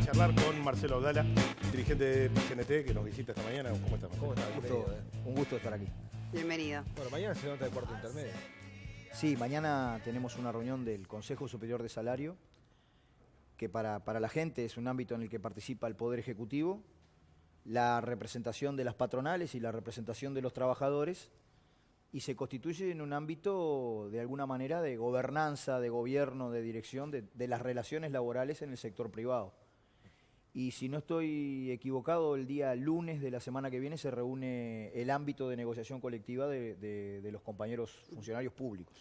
charlar con Marcelo Abdala, dirigente de PCNT, que nos visita esta mañana. ¿Cómo estás, Marcelo? ¿Cómo estás? Un gusto estar aquí. Bienvenido. Bueno, mañana se nota el cuarto intermedio. Sí, mañana tenemos una reunión del Consejo Superior de Salario, que para la gente es un ámbito en el que participa el Poder Ejecutivo, la representación de las patronales y la representación de los trabajadores, y se constituye en un ámbito de alguna manera de gobernanza, de gobierno, de dirección de las relaciones laborales en el sector privado. Y si no estoy equivocado, el día lunes de la semana que viene se reúne el ámbito de negociación colectiva de los compañeros funcionarios públicos.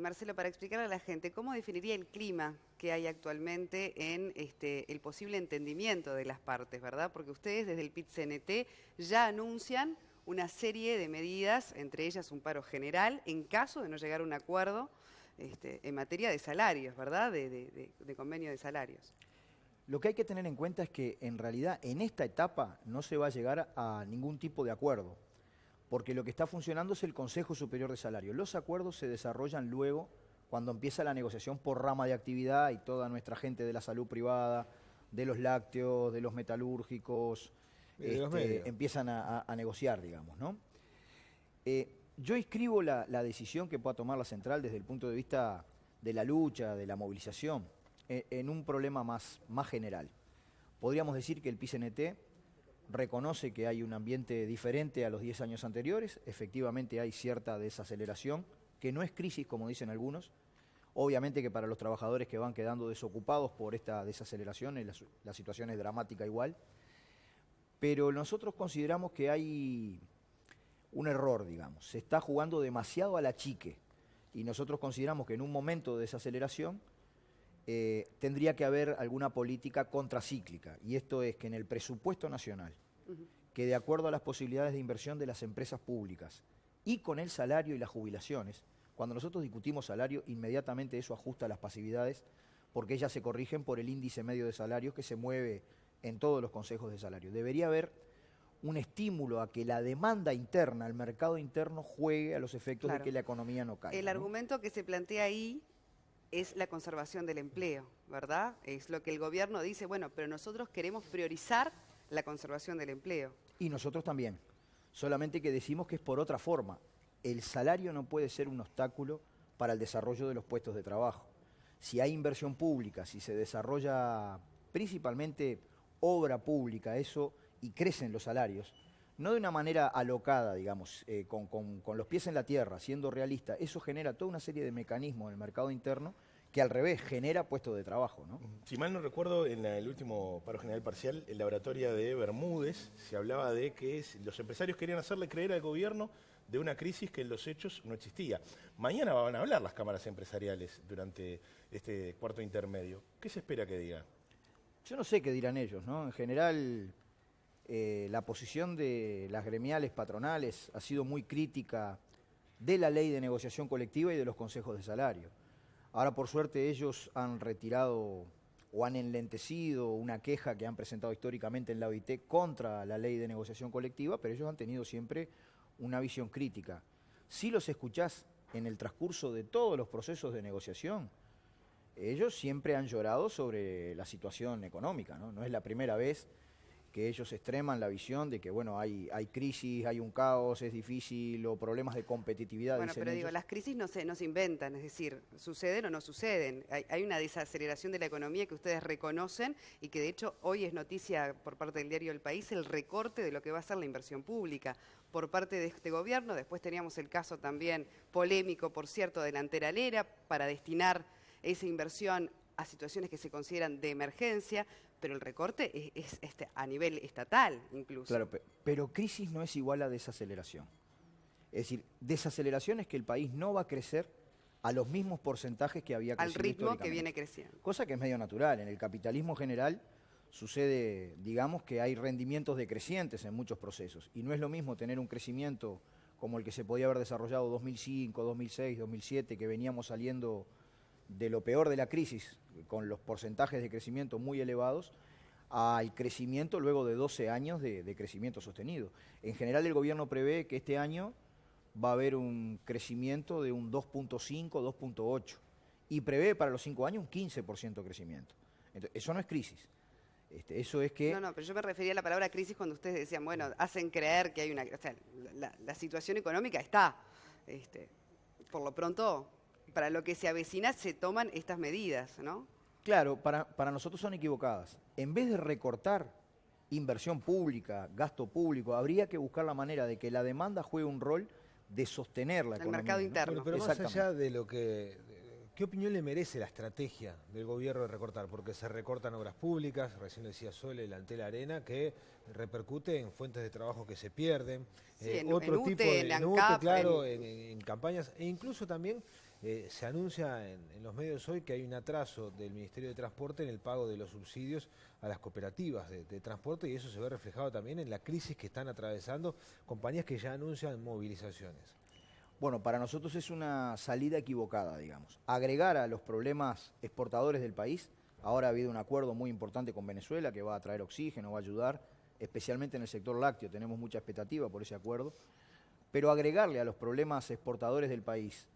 Marcelo, para explicarle a la gente, ¿cómo definiría el clima que hay actualmente en el posible entendimiento de las partes, verdad? Porque ustedes desde el PIT-CNT ya anuncian una serie de medidas, entre ellas un paro general, en caso de no llegar a un acuerdo en materia de salarios, ¿verdad? De convenio de salarios. Lo que hay que tener en cuenta es que en realidad en esta etapa no se va a llegar a ningún tipo de acuerdo, porque lo que está funcionando es el Consejo Superior de Salario. Los acuerdos se desarrollan luego cuando empieza la negociación por rama de actividad y toda nuestra gente de la salud privada, de los lácteos, de los metalúrgicos, empiezan a negociar, digamos, ¿no? Yo inscribo la decisión que pueda tomar la central desde el punto de vista de la lucha, de la movilización, en un problema más general. Podríamos decir que el PIT-CNT reconoce que hay un ambiente diferente a los 10 años anteriores, efectivamente hay cierta desaceleración, que no es crisis como dicen algunos, obviamente que para los trabajadores que van quedando desocupados por esta desaceleración la situación es dramática igual, pero nosotros consideramos que hay un error, digamos, se está jugando demasiado a la chique y nosotros consideramos que en un momento de desaceleración tendría que haber alguna política contracíclica, y esto es que en el presupuesto nacional, que de acuerdo a las posibilidades de inversión de las empresas públicas y con el salario y las jubilaciones, cuando nosotros discutimos salario, inmediatamente eso ajusta las pasividades, porque ellas se corrigen por el índice medio de salarios que se mueve en todos los consejos de salario. Debería haber un estímulo a que la demanda interna, el mercado interno, juegue a los efectos de que la economía no caiga. El argumento que se plantea ahí es la conservación del empleo, ¿verdad? Es lo que el gobierno dice, bueno, pero nosotros queremos priorizar la conservación del empleo. Y nosotros también, solamente que decimos que es por otra forma. El salario no puede ser un obstáculo para el desarrollo de los puestos de trabajo. Si hay inversión pública, si se desarrolla principalmente obra pública, eso, y crecen los salarios, no de una manera alocada, digamos, con los pies en la tierra, siendo realista, eso genera toda una serie de mecanismos en el mercado interno que al revés genera puestos de trabajo, ¿no? Si mal no recuerdo, en el último paro general parcial, en la oratoria de Bermúdez, se hablaba de que los empresarios querían hacerle creer al gobierno de una crisis que en los hechos no existía. Mañana van a hablar las cámaras empresariales durante este cuarto intermedio. ¿Qué se espera que diga? Yo no sé qué dirán ellos, ¿no? En general, la posición de las gremiales patronales ha sido muy crítica de la ley de negociación colectiva y de los consejos de salario. Ahora, por suerte, ellos han retirado o han enlentecido una queja que han presentado históricamente en la OIT contra la ley de negociación colectiva, pero ellos han tenido siempre una visión crítica. Si los escuchás en el transcurso de todos los procesos de negociación, ellos siempre han llorado sobre la situación económica, ¿no? No es la primera vez que ellos extreman la visión de que, bueno, hay crisis, hay un caos, es difícil, o problemas de competitividad. Bueno, pero digo, las crisis no se inventan, es decir, suceden o no suceden. Hay una desaceleración de la economía que ustedes reconocen y que de hecho hoy es noticia por parte del diario El País, el recorte de lo que va a ser la inversión pública por parte de este gobierno. Después teníamos el caso también polémico, por cierto, de la Anteralera, para destinar esa inversión a situaciones que se consideran de emergencia, pero el recorte es a nivel estatal incluso. Claro, pero crisis no es igual a desaceleración. Es decir, desaceleración es que el país no va a crecer a los mismos porcentajes que había crecido al ritmo históricamente, que viene creciendo. Cosa que es medio natural. En el capitalismo general sucede, digamos, que hay rendimientos decrecientes en muchos procesos. Y no es lo mismo tener un crecimiento como el que se podía haber desarrollado 2005, 2006, 2007, que veníamos saliendo de lo peor de la crisis, con los porcentajes de crecimiento muy elevados, al crecimiento luego de 12 años de crecimiento sostenido. En general el gobierno prevé que este año va a haber un crecimiento de un 2.5, 2.8, y prevé para los 5 años un 15% de crecimiento. Entonces, eso no es crisis. Eso es que... No, pero yo me refería a la palabra crisis cuando ustedes decían, bueno, hacen creer que hay una... O sea, la situación económica está. Por lo pronto, para lo que se avecina, se toman estas medidas, ¿no? Claro, para nosotros son equivocadas. En vez de recortar inversión pública, gasto público, habría que buscar la manera de que la demanda juegue un rol de sostener la economía. El mercado interno. Pero más allá de lo que... ¿Qué opinión le merece la estrategia del gobierno de recortar? Porque se recortan obras públicas, recién decía Sole, el Antel Arena, que repercute en fuentes de trabajo que se pierden, otro en tipo UTE, de en UTE, ANCAP, claro, en campañas, e incluso también se anuncia en los medios hoy que hay un atraso del Ministerio de Transporte en el pago de los subsidios a las cooperativas de transporte, y eso se ve reflejado también en la crisis que están atravesando compañías que ya anuncian movilizaciones. Bueno, para nosotros es una salida equivocada, digamos. Agregar a los problemas exportadores del país, ahora ha habido un acuerdo muy importante con Venezuela que va a traer oxígeno, va a ayudar, especialmente en el sector lácteo, tenemos mucha expectativa por ese acuerdo, pero agregarle a los problemas exportadores del país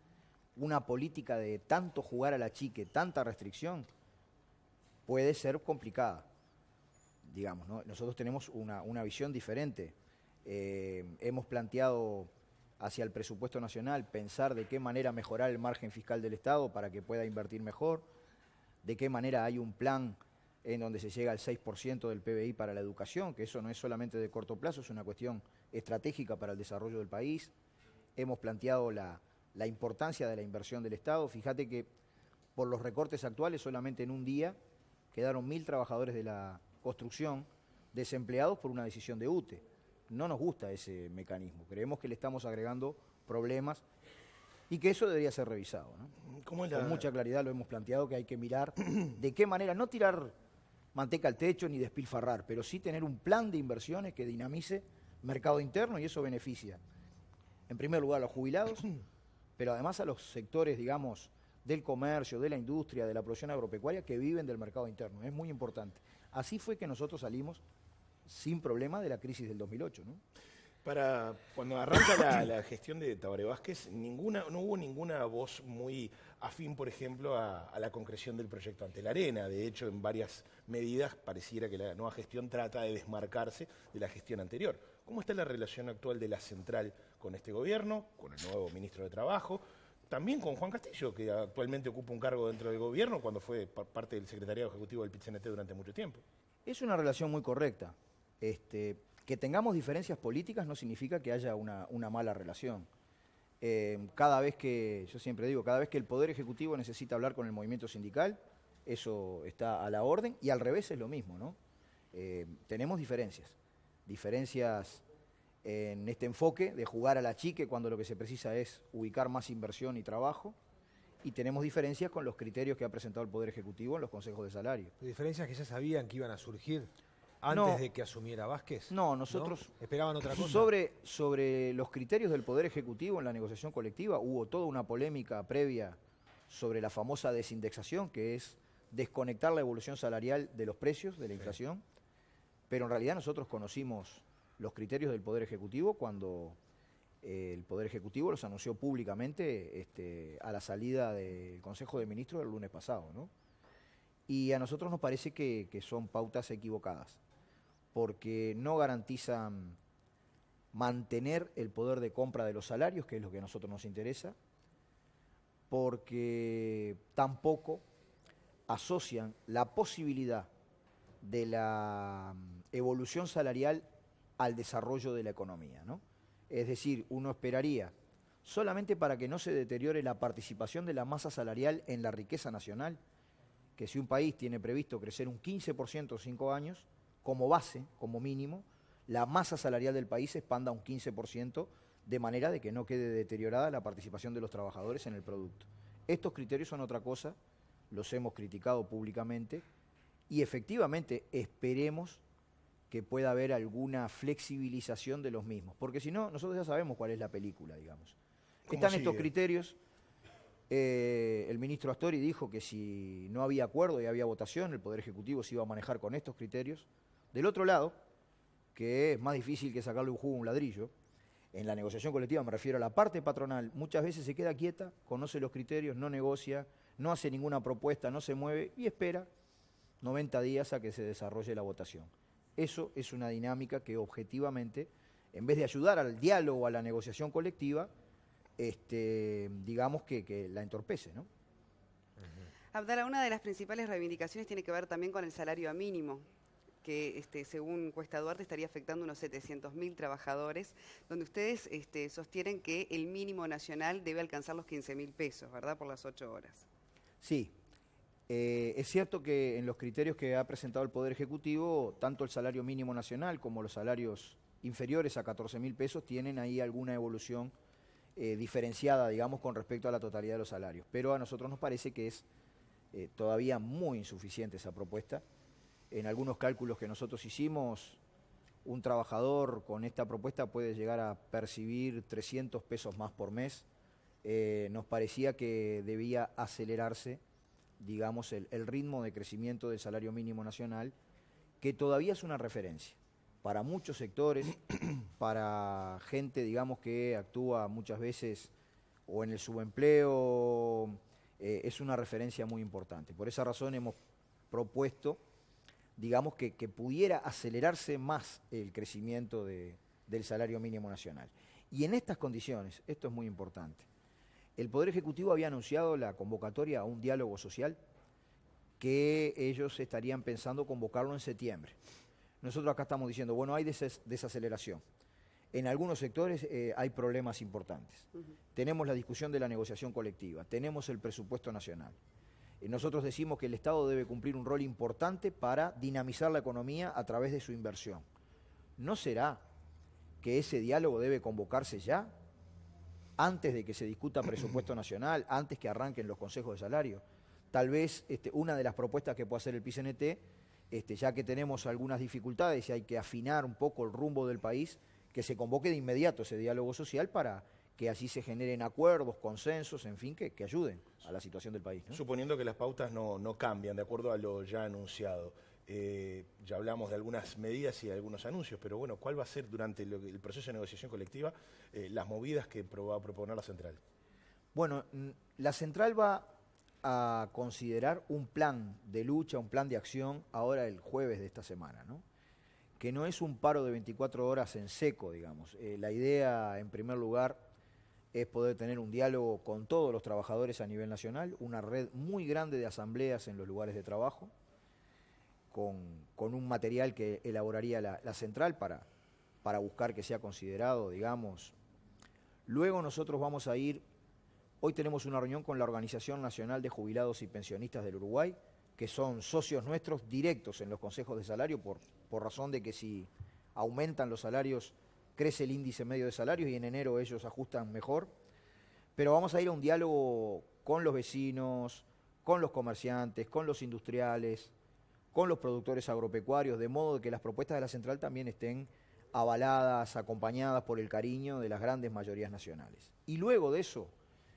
una política de tanto jugar a la chique, tanta restricción, puede ser complicada, digamos, ¿no? Nosotros tenemos una visión diferente. Hemos planteado hacia el presupuesto nacional, pensar de qué manera mejorar el margen fiscal del Estado para que pueda invertir mejor, de qué manera hay un plan en donde se llega al 6% del PBI para la educación, que eso no es solamente de corto plazo, es una cuestión estratégica para el desarrollo del país. Hemos planteado la importancia de la inversión del Estado. Fíjate que por los recortes actuales solamente en un día quedaron 1.000 trabajadores de la construcción desempleados por una decisión de UTE. No nos gusta ese mecanismo, creemos que le estamos agregando problemas y que eso debería ser revisado, ¿no? Con mucha claridad lo hemos planteado, que hay que mirar de qué manera, no tirar manteca al techo ni despilfarrar, pero sí tener un plan de inversiones que dinamice mercado interno, y eso beneficia, en primer lugar, a los jubilados, pero además a los sectores, digamos, del comercio, de la industria, de la producción agropecuaria que viven del mercado interno. Es muy importante. Así fue que nosotros salimos sin problema de la crisis del 2008, ¿no? Cuando arranca la gestión de Tabaré Vázquez, no hubo ninguna voz muy afín, por ejemplo, a la concreción del proyecto Antel Arena. De hecho, en varias medidas pareciera que la nueva gestión trata de desmarcarse de la gestión anterior. ¿Cómo está la relación actual de la central con este gobierno, con el nuevo ministro de Trabajo, también con Juan Castillo, que actualmente ocupa un cargo dentro del gobierno cuando fue parte del secretariado ejecutivo del PIT-CNT durante mucho tiempo? Es una relación muy correcta. Que tengamos diferencias políticas no significa que haya una mala relación. Yo siempre digo, cada vez que el Poder Ejecutivo necesita hablar con el movimiento sindical, eso está a la orden, y al revés es lo mismo, ¿no? Tenemos diferencias en este enfoque de jugar a la chique cuando lo que se precisa es ubicar más inversión y trabajo, y tenemos diferencias con los criterios que ha presentado el Poder Ejecutivo en los consejos de salario. ¿Diferencias que ya sabían que iban a surgir antes de que asumiera Vázquez? No, nosotros... ¿No? ¿Esperaban otra cosa? Sobre los criterios del Poder Ejecutivo en la negociación colectiva hubo toda una polémica previa sobre la famosa desindexación, que es desconectar la evolución salarial de los precios, de la inflación, pero en realidad nosotros conocimos los criterios del Poder Ejecutivo cuando el Poder Ejecutivo los anunció públicamente a la salida del Consejo de Ministros el lunes pasado, ¿no? Y a nosotros nos parece que son pautas equivocadas, porque no garantizan mantener el poder de compra de los salarios, que es lo que a nosotros nos interesa, porque tampoco asocian la posibilidad de la evolución salarial al desarrollo de la economía, ¿no? Es decir, uno esperaría, solamente para que no se deteriore la participación de la masa salarial en la riqueza nacional, que si un país tiene previsto crecer un 15% en 5 años, como base, como mínimo, la masa salarial del país se expanda un 15%, de manera de que no quede deteriorada la participación de los trabajadores en el producto. Estos criterios son otra cosa, los hemos criticado públicamente, y efectivamente esperemos que pueda haber alguna flexibilización de los mismos, porque si no, nosotros ya sabemos cuál es la película, digamos. Están estos criterios. El ministro Astori dijo que si no había acuerdo y había votación, el Poder Ejecutivo se iba a manejar con estos criterios. Del otro lado, que es más difícil que sacarle un jugo a un ladrillo, en la negociación colectiva, me refiero a la parte patronal, muchas veces se queda quieta, conoce los criterios, no negocia, no hace ninguna propuesta, no se mueve y espera 90 días a que se desarrolle la votación. Eso es una dinámica que objetivamente, en vez de ayudar al diálogo, a la negociación colectiva, digamos que la entorpece, ¿no? Abdala, una de las principales reivindicaciones tiene que ver también con el salario mínimo, que según Cuesta Duarte estaría afectando unos 700.000 trabajadores, donde ustedes sostienen que el mínimo nacional debe alcanzar los 15.000 pesos, ¿verdad?, por las 8 horas. Sí. Es cierto que en los criterios que ha presentado el Poder Ejecutivo, tanto el salario mínimo nacional como los salarios inferiores a 14.000 pesos tienen ahí alguna evolución diferenciada, digamos, con respecto a la totalidad de los salarios. Pero a nosotros nos parece que es todavía muy insuficiente esa propuesta. En algunos cálculos que nosotros hicimos, un trabajador con esta propuesta puede llegar a percibir 300 pesos más por mes. Nos parecía que debía acelerarse, digamos, el ritmo de crecimiento del salario mínimo nacional, que todavía es una referencia para muchos sectores, para gente, digamos, que actúa muchas veces o en el subempleo, es una referencia muy importante. Por esa razón hemos propuesto, digamos, que pudiera acelerarse más el crecimiento del salario mínimo nacional. Y en estas condiciones, esto es muy importante, el Poder Ejecutivo había anunciado la convocatoria a un diálogo social que ellos estarían pensando convocarlo en septiembre. Nosotros acá estamos diciendo, bueno, hay desaceleración. En algunos sectores hay problemas importantes. Tenemos la discusión de la negociación colectiva, tenemos el presupuesto nacional. Nosotros decimos que el Estado debe cumplir un rol importante para dinamizar la economía a través de su inversión. ¿No será que ese diálogo debe convocarse ya, antes de que se discuta presupuesto nacional, antes que arranquen los consejos de salario? Tal vez una de las propuestas que puede hacer el PICNT, ya que tenemos algunas dificultades y hay que afinar un poco el rumbo del país, que se convoque de inmediato ese diálogo social para que así se generen acuerdos, consensos, en fin, que ayuden a la situación del país, ¿no? Suponiendo que las pautas no cambian de acuerdo a lo ya anunciado. Ya hablamos de algunas medidas y de algunos anuncios, pero bueno, ¿cuál va a ser durante el proceso de negociación colectiva las movidas que va a proponer la central? Bueno, la central va a considerar un plan de lucha, un plan de acción ahora el jueves de esta semana, ¿no? Que no es un paro de 24 horas en seco, digamos. La idea, en primer lugar, es poder tener un diálogo con todos los trabajadores a nivel nacional, una red muy grande de asambleas en los lugares de trabajo, con un material que elaboraría la central para buscar que sea considerado, digamos. Luego nosotros vamos a ir, hoy tenemos una reunión con la Organización Nacional de Jubilados y Pensionistas del Uruguay, que son socios nuestros directos en los consejos de salario, por razón de que si aumentan los salarios, crece el índice medio de salarios y en enero ellos ajustan mejor. Pero vamos a ir a un diálogo con los vecinos, con los comerciantes, con los industriales, con los productores agropecuarios, de modo que las propuestas de la central también estén avaladas, acompañadas por el cariño de las grandes mayorías nacionales. Y luego de eso,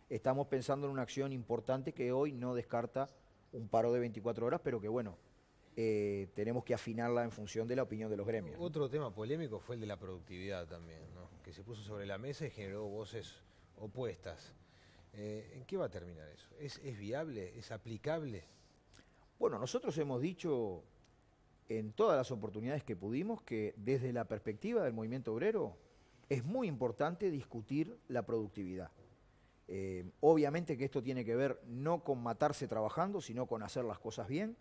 estamos pensando en una acción importante que hoy no descarta un paro de 24 horas, pero que bueno, tenemos que afinarla en función de la opinión de los gremios. Otro tema polémico fue el de la productividad también, ¿no? Que se puso sobre la mesa y generó voces opuestas. ¿En qué va a terminar eso? ¿Es viable? ¿Es aplicable? Bueno, nosotros hemos dicho en todas las oportunidades que pudimos que desde la perspectiva del movimiento obrero es muy importante discutir la productividad. Obviamente que esto tiene que ver no con matarse trabajando, sino con hacer las cosas bien.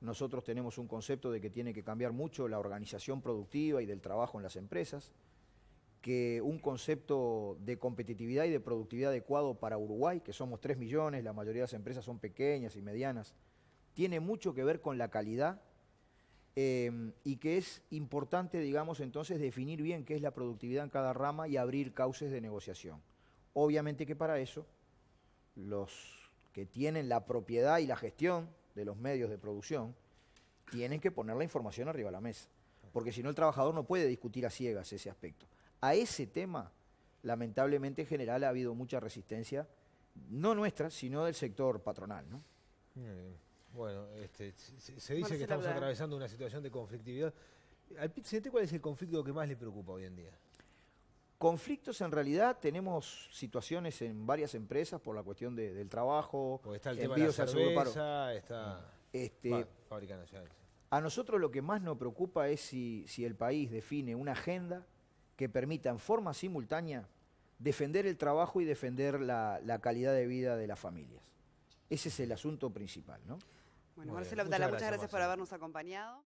Nosotros tenemos un concepto de que tiene que cambiar mucho la organización productiva y del trabajo en las empresas, que un concepto de competitividad y de productividad adecuado para Uruguay, que somos 3 millones, la mayoría de las empresas son pequeñas y medianas, tiene mucho que ver con la calidad y que es importante, digamos, entonces definir bien qué es la productividad en cada rama y abrir cauces de negociación. Obviamente que para eso los que tienen la propiedad y la gestión de los medios de producción tienen que poner la información arriba de la mesa, porque si no el trabajador no puede discutir a ciegas ese aspecto. A ese tema, lamentablemente en general ha habido mucha resistencia, no nuestra, sino del sector patronal, ¿no? Bueno, se dice que estamos atravesando una situación de conflictividad. ¿Al PIT-CNT cuál es el conflicto que más le preocupa hoy en día? Conflictos en realidad tenemos situaciones en varias empresas por la cuestión del trabajo, porque está el tema de la cerveza, está... Fábricas nacionales. A nosotros lo que más nos preocupa es si el país define una agenda que permita en forma simultánea defender el trabajo y defender la calidad de vida de las familias. Ese es el asunto principal, ¿no? Bueno, Muy bien. Marcelo Abdala, muchas gracias por Marcelo. habernos acompañado.